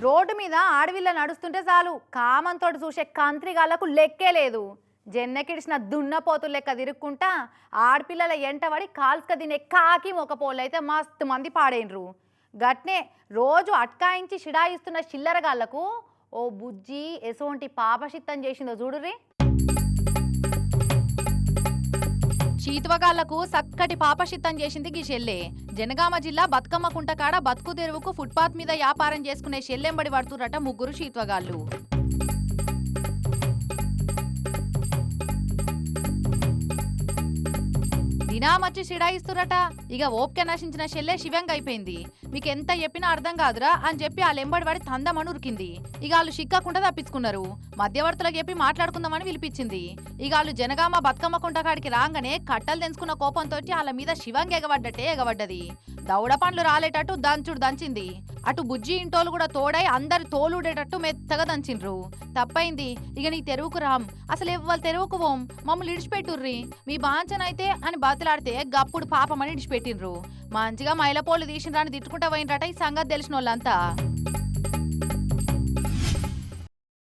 Road మీద ఆడవిల్ల నడుస్తుంటే చాలు కామంతోటి చూసే కంత్రిగాళ్లకు లెక్కే లేదు. జెన్నెకిడిసిన దున్నపోతులు లెక్క తిరుక్కుంటా ఆడపిల్లల ఎంటబడి కాల్స్క తినే కాకి మొకపోళ్ళు అయితే మస్తు మంది పాడైనరు. గట్నే రోజు అట్కాయించి షిడాయిస్తున్న చిల్లరగాళ్లకు ఓ బుజ్జి ఎసోంటి పాపశిత్తం చేసిందో చూడుర్రి. చీతువగాళ్లకు సక్కటి పాపశిత్తం చేసింది గీ షెల్లె. జనగామ జిల్లా బతుకమ్మ కుంటకాడ బతుకు తెరువుకు ఫుట్పాత్ మీద వ్యాపారం చేసుకునే షెల్లెంబడి పడుతురట ముగ్గురు చీతువగాళ్లు. దినామచ్చి సిడాయిస్తురట. ఇక ఓపిక నశించిన షెల్లె శివంగా అయిపోయింది. మీకు ఎంత చెప్పినా అర్థం కాదురా అని చెప్పి ఆ లెంబడి పడి తందమని ఉరికింది. ఇక వాళ్ళు చిక్కకుండా తప్పించుకున్నారు. మధ్యవర్తులకు చెప్పి మాట్లాడుకుందామని పిలిపించింది. ఇక వాళ్ళు జనగామ బతుకమ్మ కుంటకాడికి రాగానే కట్టలు తెంచుకున్న కోపంతో వాళ్ళ మీద శివంగా ఎగబడ్డది. దౌడ పండ్లు రాలేటట్టు దంచుడు దంచింది. అటు బుజ్జి ఇంటోలు కూడా తోడై అందరి తోలుడేటట్టు మెత్తగా దంచిండ్రు. తప్పైంది, ఇక నీ తెరువుకు రాం, అసలు ఎవ్వరు తెరువుకు పోం, మమ్మల్ని ఇడిచిపెట్టుర్రి, మీ బాంచనైతే అని బతులాడితే గప్పుడు పాపమని ఇడిచిపెట్టిండ్రు. మంచిగా మైలపోళ్ళు తీసిండ్రా అని తిట్టుకుంటా పోయినరట ఈ సంగతి తెలిసిన వాళ్ళంతా.